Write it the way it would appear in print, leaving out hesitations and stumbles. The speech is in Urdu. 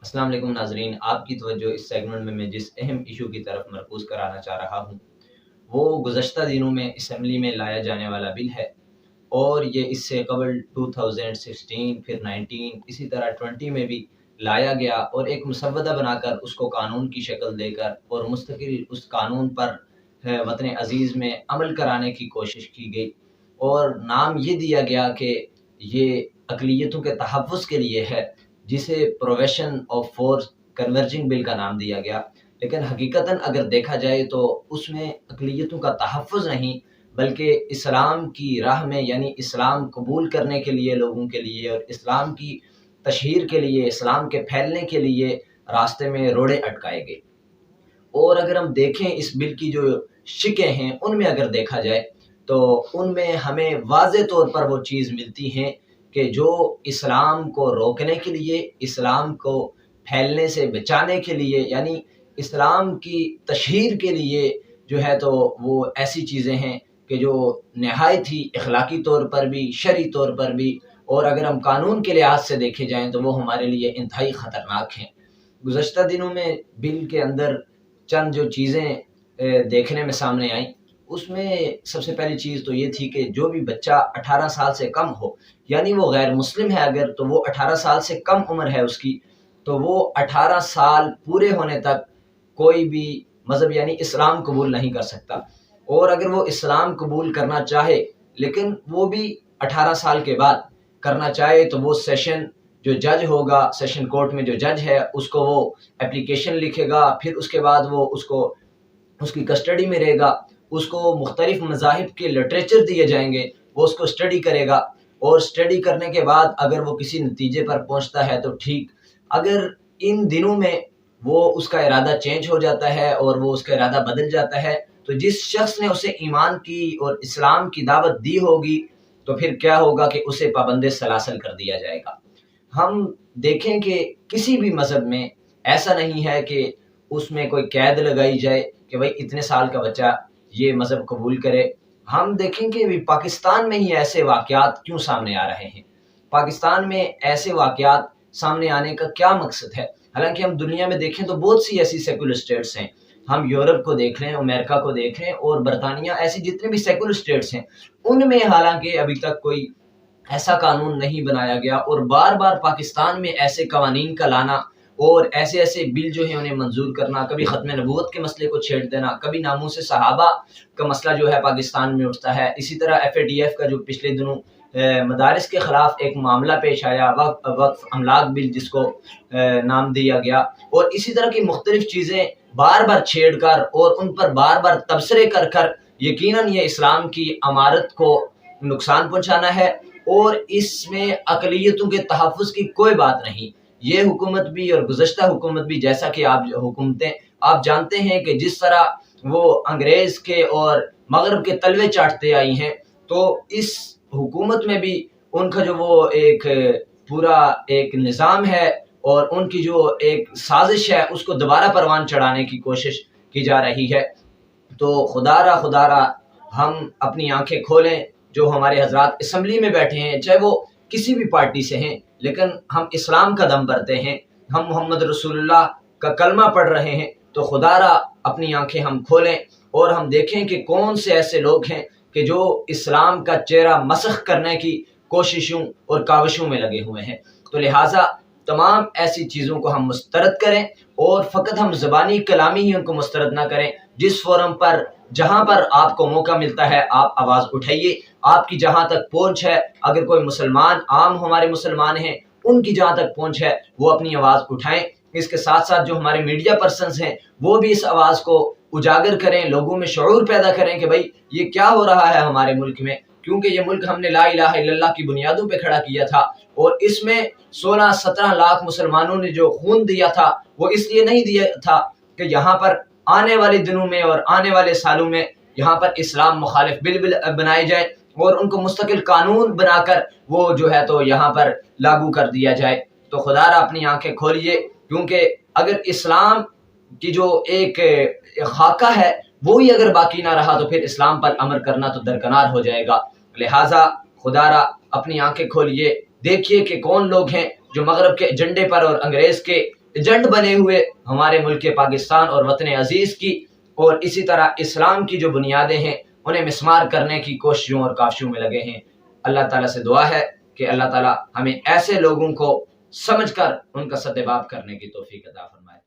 السلام علیکم ناظرین، آپ کی توجہ اس سیگمنٹ میں جس اہم ایشو کی طرف مرکوز کرانا چاہ رہا ہوں وہ گزشتہ دنوں میں اسمبلی میں لایا جانے والا بل ہے، اور یہ اس سے قبل 2016 پھر 19 اسی طرح 20 میں بھی لایا گیا، اور ایک مسودہ بنا کر اس کو قانون کی شکل دے کر اور مستقل اس قانون پر وطن عزیز میں عمل کرانے کی کوشش کی گئی، اور نام یہ دیا گیا کہ یہ اقلیتوں کے تحفظ کے لیے ہے، جسے پروویشن آف فورس کنورجنگ بل کا نام دیا گیا۔ لیکن حقیقتاً اگر دیکھا جائے تو اس میں اقلیتوں کا تحفظ نہیں، بلکہ اسلام کی راہ میں یعنی اسلام قبول کرنے کے لیے لوگوں کے لیے اور اسلام کی تشہیر کے لیے، اسلام کے پھیلنے کے لیے راستے میں روڑے اٹکائے گئے۔ اور اگر ہم دیکھیں اس بل کی جو شقیں ہیں ان میں اگر دیکھا جائے تو ان میں ہمیں واضح طور پر وہ چیز ملتی ہیں کہ جو اسلام کو روکنے کے لیے، اسلام کو پھیلنے سے بچانے کے لیے، یعنی اسلام کی تشہیر کے لیے جو ہے تو وہ ایسی چیزیں ہیں کہ جو نہایت ہی اخلاقی طور پر بھی، شرعی طور پر بھی، اور اگر ہم قانون کے لحاظ سے دیکھے جائیں تو وہ ہمارے لیے انتہائی خطرناک ہیں۔ گزشتہ دنوں میں بل کے اندر چند جو چیزیں دیکھنے میں سامنے آئیں، اس میں سب سے پہلی چیز تو یہ تھی کہ جو بھی بچہ 18 سال سے کم ہو، یعنی وہ غیر مسلم ہے اگر، تو وہ 18 سال سے کم عمر ہے اس کی، تو وہ 18 سال پورے ہونے تک کوئی بھی مذہب یعنی اسلام قبول نہیں کر سکتا، اور اگر وہ اسلام قبول کرنا چاہے لیکن وہ بھی 18 سال کے بعد کرنا چاہے تو وہ سیشن جو جج ہوگا، سیشن کورٹ میں جو جج ہے اس کو وہ اپلیکیشن لکھے گا، پھر اس کے بعد وہ اس کی کسٹڈی میں رہے گا، اس کو مختلف مذاہب کے لٹریچر دیے جائیں گے، وہ اس کو اسٹڈی کرے گا، اور اسٹڈی کرنے کے بعد اگر وہ کسی نتیجے پر پہنچتا ہے تو ٹھیک، اگر ان دنوں میں وہ اس کا ارادہ چینج ہو جاتا ہے اور وہ اس کا ارادہ بدل جاتا ہے تو جس شخص نے اسے ایمان کی اور اسلام کی دعوت دی ہوگی تو پھر کیا ہوگا کہ اسے پابند سلاسل کر دیا جائے گا۔ ہم دیکھیں کہ کسی بھی مذہب میں ایسا نہیں ہے کہ اس میں کوئی قید لگائی جائے کہ بھائی اتنے سال کا بچہ یہ مذہب قبول کرے۔ ہم دیکھیں کہ پاکستان میں ہی ایسے واقعات کیوں سامنے آ رہے ہیں، پاکستان میں ایسے واقعات سامنے آنے کا کیا مقصد ہے؟ حالانکہ ہم دنیا میں دیکھیں تو بہت سی ایسی سیکولر اسٹیٹس ہیں، ہم یورپ کو دیکھ لیں، امریکہ کو دیکھ لیں اور برطانیہ، ایسی جتنے بھی سیکولر اسٹیٹس ہیں ان میں حالانکہ ابھی تک کوئی ایسا قانون نہیں بنایا گیا، اور بار بار پاکستان میں ایسے قوانین کا لانا اور ایسے بل جو ہیں انہیں منظور کرنا، کبھی ختم نبوت کے مسئلے کو چھیڑ دینا، کبھی ناموس صحابہ کا مسئلہ جو ہے پاکستان میں اٹھتا ہے، اسی طرح FATF کا جو پچھلے دنوں مدارس کے خلاف ایک معاملہ پیش آیا، وقف املاک بل جس کو نام دیا گیا، اور اسی طرح کی مختلف چیزیں بار بار چھیڑ کر اور ان پر بار بار تبصرے کر یقیناً یہ اسلام کی امارت کو نقصان پہنچانا ہے، اور اس میں اقلیتوں کے تحفظ کی کوئی بات نہیں۔ یہ حکومت بھی اور گزشتہ حکومت بھی، جیسا کہ آپ جانتے ہیں کہ جس طرح وہ انگریز کے اور مغرب کے تلوے چاٹتے آئی ہیں، تو اس حکومت میں بھی ان کا جو وہ ایک پورا ایک نظام ہے اور ان کی جو ایک سازش ہے اس کو دوبارہ پروان چڑھانے کی کوشش کی جا رہی ہے۔ تو خدا را ہم اپنی آنکھیں کھولیں، جو ہمارے حضرات اسمبلی میں بیٹھے ہیں چاہے وہ کسی بھی پارٹی سے ہیں، لیکن ہم اسلام کا دم بھرتے ہیں، ہم محمد رسول اللہ کا کلمہ پڑھ رہے ہیں، تو خدا را اپنی آنکھیں ہم کھولیں اور ہم دیکھیں کہ کون سے ایسے لوگ ہیں کہ جو اسلام کا چہرہ مسخ کرنے کی کوششوں اور کاوشوں میں لگے ہوئے ہیں۔ تو لہٰذا تمام ایسی چیزوں کو ہم مسترد کریں، اور فقط ہم زبانی کلامی ہی ان کو مسترد نہ کریں، جس فورم پر جہاں پر آپ کو موقع ملتا ہے آپ آواز اٹھائیے، آپ کی جہاں تک پہنچ ہے، اگر کوئی مسلمان، عام ہمارے مسلمان ہیں ان کی جہاں تک پہنچ ہے وہ اپنی آواز اٹھائیں۔ اس کے ساتھ ساتھ جو ہمارے میڈیا پرسنز ہیں وہ بھی اس آواز کو اجاگر کریں، لوگوں میں شعور پیدا کریں کہ بھائی یہ کیا ہو رہا ہے ہمارے ملک میں، کیونکہ یہ ملک ہم نے لا الہ الا اللہ کی بنیادوں پہ کھڑا کیا تھا، اور اس میں 16-17 لاکھ مسلمانوں نے جو خون دیا تھا وہ اس لیے نہیں دیا تھا کہ یہاں پر آنے والے دنوں میں اور آنے والے سالوں میں یہاں پر اسلام مخالف بل بنائے جائیں اور ان کو مستقل قانون بنا کر وہ جو ہے تو یہاں پر لاگو کر دیا جائے۔ تو خدا را اپنی آنکھیں کھولیے، کیونکہ اگر اسلام کی جو ایک خاکہ ہے وہی اگر باقی نہ رہا تو پھر اسلام پر عمل کرنا تو درکنار ہو جائے گا۔ لہٰذا خدا را اپنی آنکھیں کھولیے، دیکھیے کہ کون لوگ ہیں جو مغرب کے ایجنڈے پر اور انگریز کے ایجنٹ بنے ہوئے ہمارے ملک پاکستان اور وطن عزیز کی اور اسی طرح اسلام کی جو بنیادیں ہیں انہیں مسمار کرنے کی کوششوں اور کاوشوں میں لگے ہیں۔ اللہ تعالیٰ سے دعا ہے کہ اللہ تعالیٰ ہمیں ایسے لوگوں کو سمجھ کر ان کا سدباب کرنے کی توفیق عطا فرمائے۔